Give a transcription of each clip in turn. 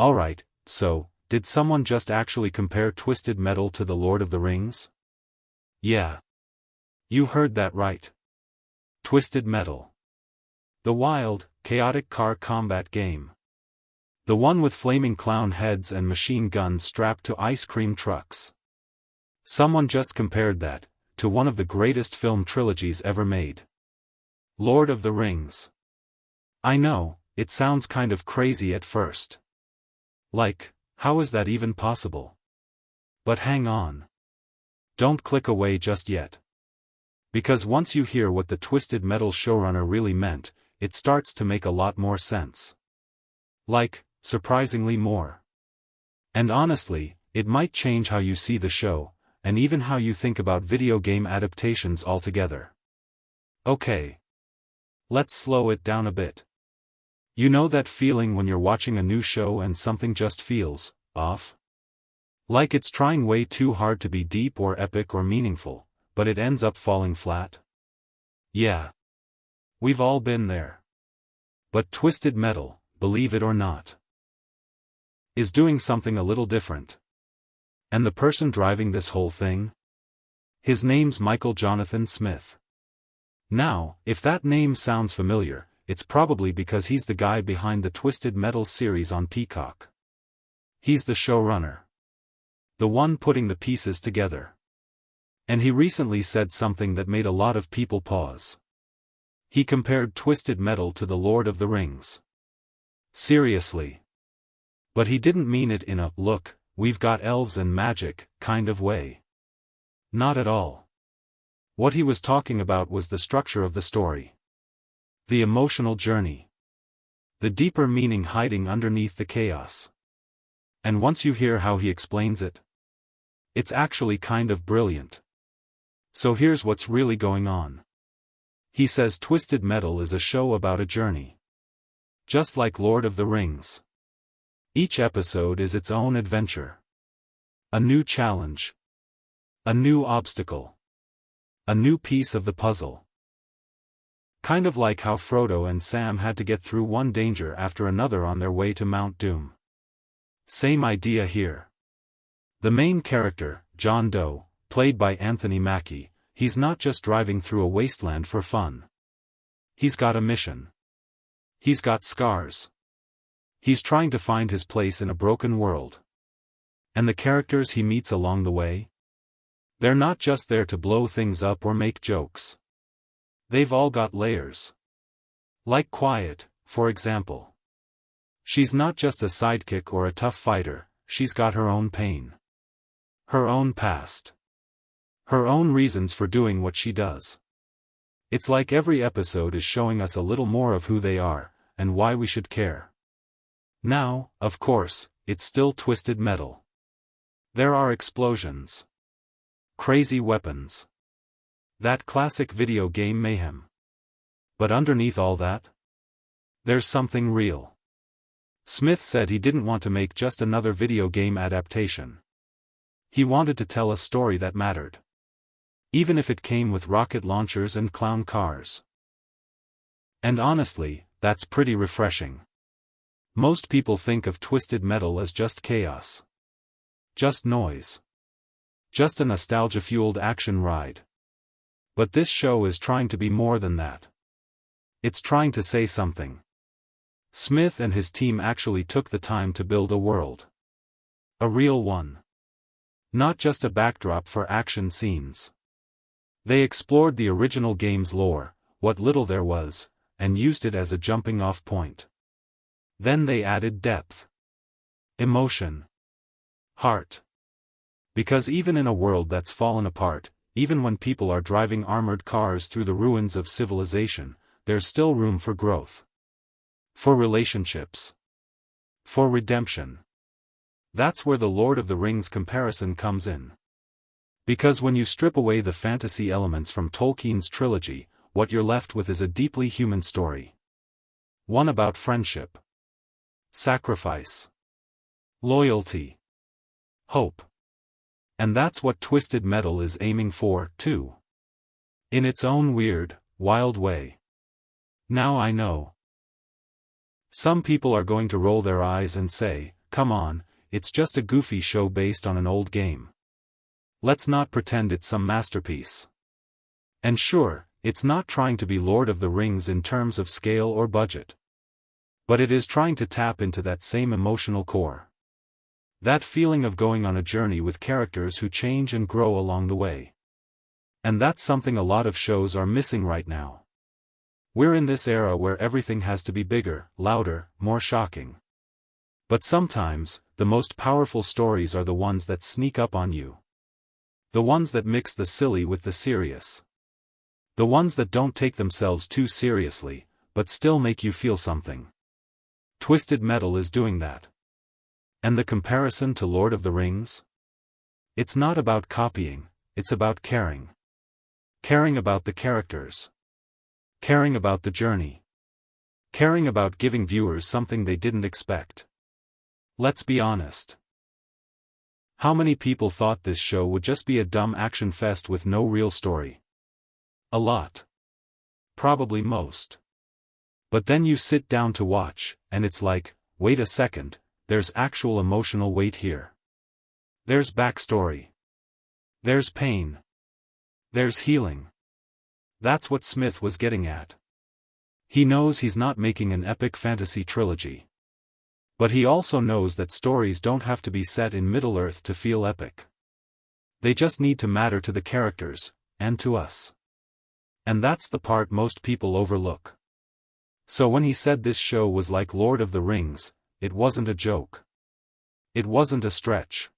Alright, so, did someone just actually compare Twisted Metal to The Lord of the Rings? Yeah. You heard that right. Twisted Metal. The wild, chaotic car combat game. The one with flaming clown heads and machine guns strapped to ice cream trucks. Someone just compared that to one of the greatest film trilogies ever made. Lord of the Rings. I know, it sounds kind of crazy at first. Like, how is that even possible? But hang on. Don't click away just yet. Because once you hear what the Twisted Metal showrunner really meant, it starts to make a lot more sense. Like, surprisingly more. And honestly, it might change how you see the show, and even how you think about video game adaptations altogether. Okay. Let's slow it down a bit. You know that feeling when you're watching a new show and something just feels off? Like it's trying way too hard to be deep or epic or meaningful, but it ends up falling flat? Yeah. We've all been there. But Twisted Metal, believe it or not, is doing something a little different. And the person driving this whole thing? His name's Michael Jonathan Smith. Now, if that name sounds familiar, it's probably because he's the guy behind the Twisted Metal series on Peacock. He's the showrunner. The one putting the pieces together. And he recently said something that made a lot of people pause. He compared Twisted Metal to The Lord of the Rings. Seriously. But he didn't mean it in a, look, we've got elves and magic, kind of way. Not at all. What he was talking about was the structure of the story. The emotional journey. The deeper meaning hiding underneath the chaos. And once you hear how he explains it, it's actually kind of brilliant. So here's what's really going on. He says Twisted Metal is a show about a journey. Just like Lord of the Rings. Each episode is its own adventure. A new challenge. A new obstacle. A new piece of the puzzle. Kind of like how Frodo and Sam had to get through one danger after another on their way to Mount Doom. Same idea here. The main character, John Doe, played by Anthony Mackie, he's not just driving through a wasteland for fun. He's got a mission. He's got scars. He's trying to find his place in a broken world. And the characters he meets along the way? They're not just there to blow things up or make jokes. They've all got layers. Like Quiet, for example. She's not just a sidekick or a tough fighter, she's got her own pain. Her own past. Her own reasons for doing what she does. It's like every episode is showing us a little more of who they are, and why we should care. Now, of course, it's still Twisted Metal. There are explosions. Crazy weapons. That classic video game mayhem. But underneath all that, there's something real. Smith said he didn't want to make just another video game adaptation. He wanted to tell a story that mattered. Even if it came with rocket launchers and clown cars. And honestly, that's pretty refreshing. Most people think of Twisted Metal as just chaos. Just noise. Just a nostalgia-fueled action ride. But this show is trying to be more than that. It's trying to say something. Smith and his team actually took the time to build a world. A real one. Not just a backdrop for action scenes. They explored the original game's lore, what little there was, and used it as a jumping-off point. Then they added depth. Emotion. Heart. Because even in a world that's fallen apart, even when people are driving armored cars through the ruins of civilization, there's still room for growth. For relationships. For redemption. That's where the Lord of the Rings comparison comes in. Because when you strip away the fantasy elements from Tolkien's trilogy, what you're left with is a deeply human story. One about friendship. Sacrifice. Loyalty. Hope. And that's what Twisted Metal is aiming for, too. In its own weird, wild way. Now I know. Some people are going to roll their eyes and say, come on, it's just a goofy show based on an old game. Let's not pretend it's some masterpiece. And sure, it's not trying to be Lord of the Rings in terms of scale or budget. But it is trying to tap into that same emotional core. That feeling of going on a journey with characters who change and grow along the way. And that's something a lot of shows are missing right now. We're in this era where everything has to be bigger, louder, more shocking. But sometimes, the most powerful stories are the ones that sneak up on you. The ones that mix the silly with the serious. The ones that don't take themselves too seriously, but still make you feel something. Twisted Metal is doing that. And the comparison to Lord of the Rings? It's not about copying, it's about caring. Caring about the characters. Caring about the journey. Caring about giving viewers something they didn't expect. Let's be honest. How many people thought this show would just be a dumb action fest with no real story? A lot. Probably most. But then you sit down to watch, and it's like, wait a second, there's actual emotional weight here. There's backstory. There's pain. There's healing. That's what Smith was getting at. He knows he's not making an epic fantasy trilogy. But he also knows that stories don't have to be set in Middle-earth to feel epic. They just need to matter to the characters, and to us. And that's the part most people overlook. So when he said this show was like Lord of the Rings, it wasn't a joke. It wasn't a stretch.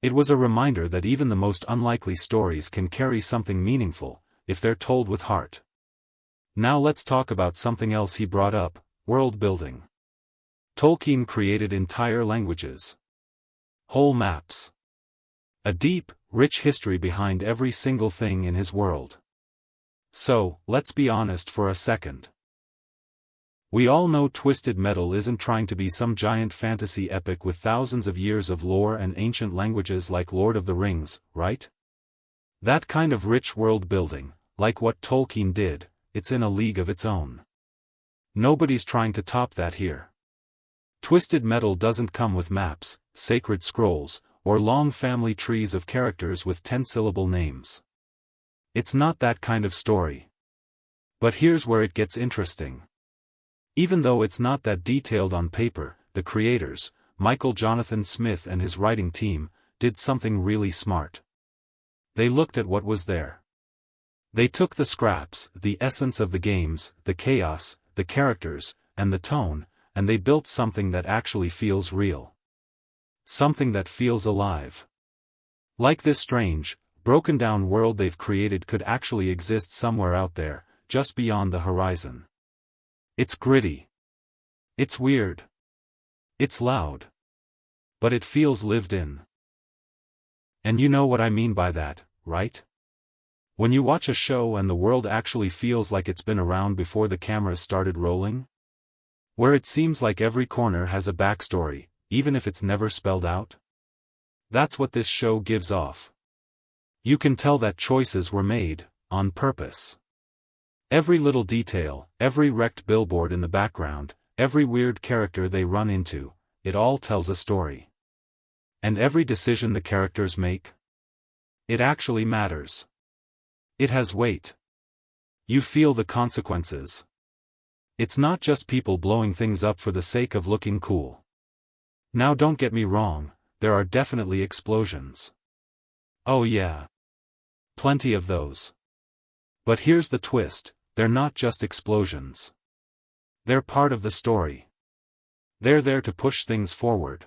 It was a reminder that even the most unlikely stories can carry something meaningful, if they're told with heart. Now let's talk about something else he brought up, world building. Tolkien created entire languages. Whole maps. A deep, rich history behind every single thing in his world. So, let's be honest for a second. We all know Twisted Metal isn't trying to be some giant fantasy epic with thousands of years of lore and ancient languages like Lord of the Rings, right? That kind of rich world building, like what Tolkien did, it's in a league of its own. Nobody's trying to top that here. Twisted Metal doesn't come with maps, sacred scrolls, or long family trees of characters with 10-syllable names. It's not that kind of story. But here's where it gets interesting. Even though it's not that detailed on paper, the creators, Michael Jonathan Smith and his writing team, did something really smart. They looked at what was there. They took the scraps, the essence of the games, the chaos, the characters, and the tone, and they built something that actually feels real. Something that feels alive. Like this strange, broken-down world they've created could actually exist somewhere out there, just beyond the horizon. It's gritty. It's weird. It's loud. But it feels lived in. And you know what I mean by that, right? When you watch a show and the world actually feels like it's been around before the cameras started rolling? Where it seems like every corner has a backstory, even if it's never spelled out? That's what this show gives off. You can tell that choices were made, on purpose. Every little detail, every wrecked billboard in the background, every weird character they run into, it all tells a story. And every decision the characters make? It actually matters. It has weight. You feel the consequences. It's not just people blowing things up for the sake of looking cool. Now don't get me wrong, there are definitely explosions. Oh yeah. Plenty of those. But here's the twist, they're not just explosions. They're part of the story. They're there to push things forward.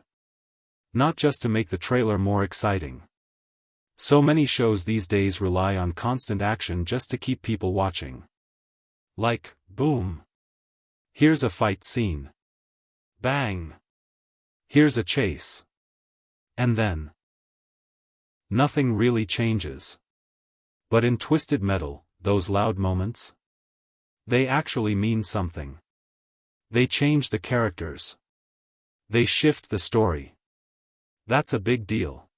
Not just to make the trailer more exciting. So many shows these days rely on constant action just to keep people watching. Like, boom. Here's a fight scene. Bang. Here's a chase. And then nothing really changes. But in Twisted Metal, those loud moments, they actually mean something. They change the characters. They shift the story. That's a big deal.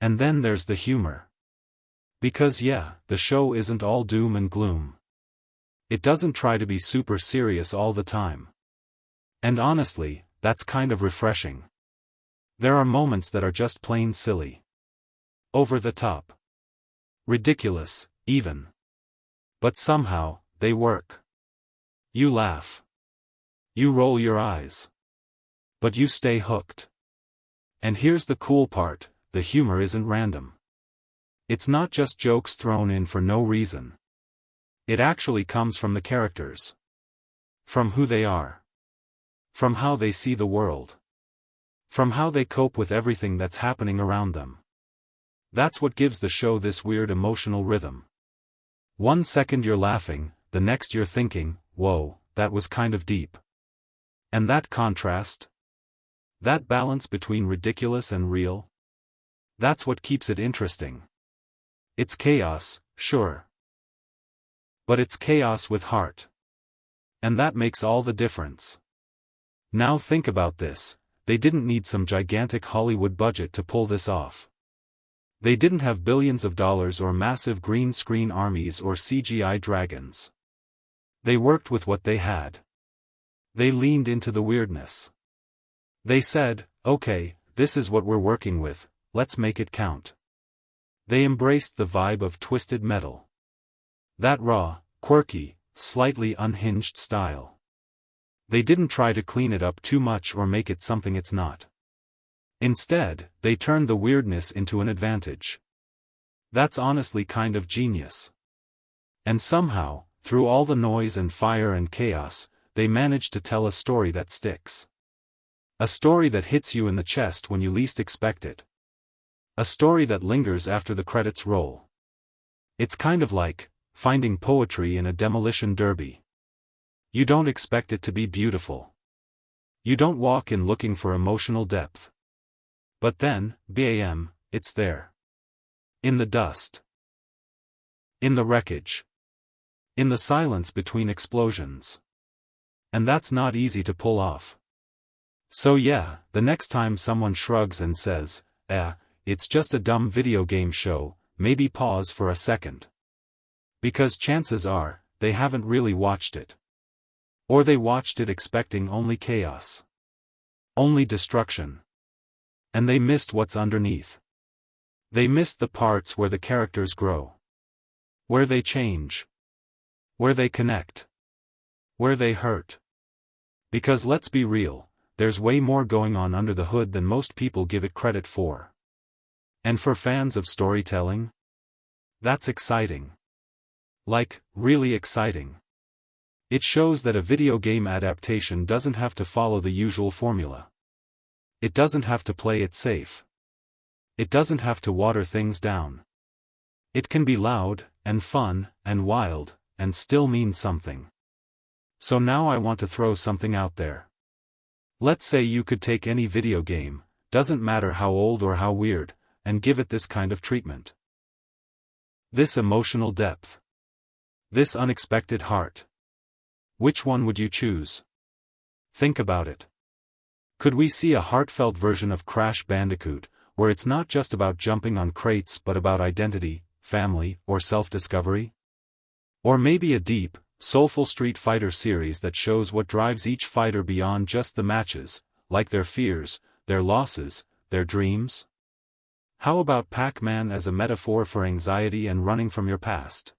And then there's the humor. Because yeah, the show isn't all doom and gloom. It doesn't try to be super serious all the time. And honestly, that's kind of refreshing. There are moments that are just plain silly. Over the top. Ridiculous, even. But somehow, they work. You laugh. You roll your eyes. But you stay hooked. And here's the cool part, the humor isn't random. It's not just jokes thrown in for no reason. It actually comes from the characters. From who they are. From how they see the world. From how they cope with everything that's happening around them. That's what gives the show this weird emotional rhythm. 1 second you're laughing, the next you're thinking, whoa, that was kind of deep. And that contrast? That balance between ridiculous and real? That's what keeps it interesting. It's chaos, sure. But it's chaos with heart. And that makes all the difference. Now think about this, they didn't need some gigantic Hollywood budget to pull this off. They didn't have billions of dollars or massive green screen armies or CGI dragons. They worked with what they had. They leaned into the weirdness. They said, okay, this is what we're working with, let's make it count. They embraced the vibe of Twisted Metal. That raw, quirky, slightly unhinged style. They didn't try to clean it up too much or make it something it's not. Instead, they turned the weirdness into an advantage. That's honestly kind of genius. And somehow, through all the noise and fire and chaos, they managed to tell a story that sticks. A story that hits you in the chest when you least expect it. A story that lingers after the credits roll. It's kind of like finding poetry in a demolition derby. You don't expect it to be beautiful. You don't walk in looking for emotional depth. But then, bam, it's there. In the dust. In the wreckage. In the silence between explosions. And that's not easy to pull off. So yeah, the next time someone shrugs and says, it's just a dumb video game show, maybe pause for a second. Because chances are, they haven't really watched it. Or they watched it expecting only chaos. Only destruction. And they missed what's underneath. They missed the parts where the characters grow. Where they change. Where they connect. Where they hurt. Because let's be real, there's way more going on under the hood than most people give it credit for. And for fans of storytelling? That's exciting. Like, really exciting. It shows that a video game adaptation doesn't have to follow the usual formula. It doesn't have to play it safe. It doesn't have to water things down. It can be loud, and fun, and wild, and still mean something. So now I want to throw something out there. Let's say you could take any video game, doesn't matter how old or how weird, and give it this kind of treatment. This emotional depth. This unexpected heart. Which one would you choose? Think about it. Could we see a heartfelt version of Crash Bandicoot, where it's not just about jumping on crates but about identity, family, or self-discovery? Or maybe a deep, soulful Street Fighter series that shows what drives each fighter beyond just the matches, like their fears, their losses, their dreams? How about Pac-Man as a metaphor for anxiety and running from your past?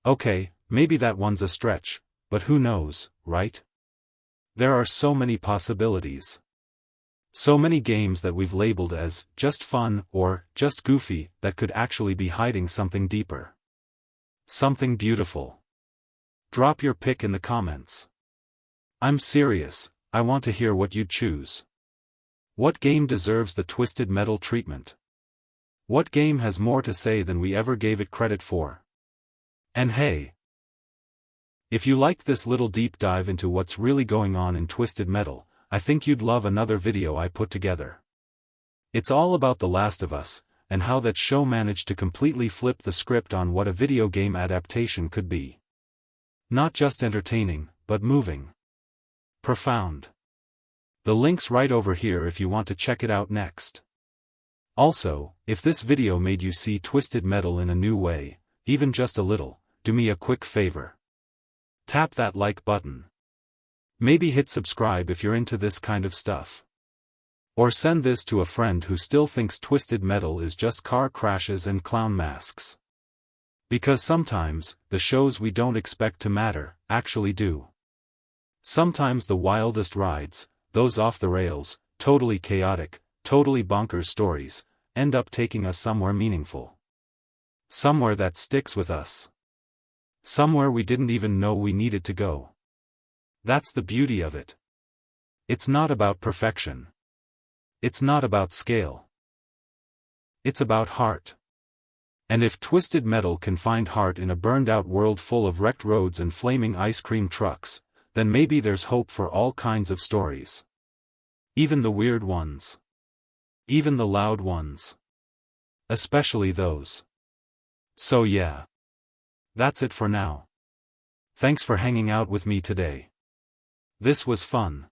Okay, maybe that one's a stretch, but who knows, right? There are so many possibilities. So many games that we've labeled as just fun or just goofy that could actually be hiding something deeper. Something beautiful. Drop your pick in the comments. I'm serious, I want to hear what you'd choose. What game deserves the Twisted Metal treatment? What game has more to say than we ever gave it credit for? And hey, if you liked this little deep dive into what's really going on in Twisted Metal, I think you'd love another video I put together. It's all about The Last of Us, and how that show managed to completely flip the script on what a video game adaptation could be. Not just entertaining, but moving. Profound. The link's right over here if you want to check it out next. Also, if this video made you see Twisted Metal in a new way, even just a little, do me a quick favor. Tap that like button. Maybe hit subscribe if you're into this kind of stuff. Or send this to a friend who still thinks Twisted Metal is just car crashes and clown masks. Because sometimes, the shows we don't expect to matter, actually do. Sometimes the wildest rides, those off the rails, totally chaotic, totally bonkers stories, end up taking us somewhere meaningful. Somewhere that sticks with us. Somewhere we didn't even know we needed to go. That's the beauty of it. It's not about perfection. It's not about scale. It's about heart. And if Twisted Metal can find heart in a burned-out world full of wrecked roads and flaming ice cream trucks, then maybe there's hope for all kinds of stories. Even the weird ones. Even the loud ones. Especially those. So yeah. That's it for now. Thanks for hanging out with me today. This was fun.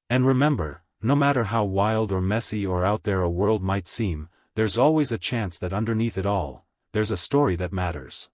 And remember, no matter how wild or messy or out there a world might seem, there's always a chance that underneath it all, there's a story that matters.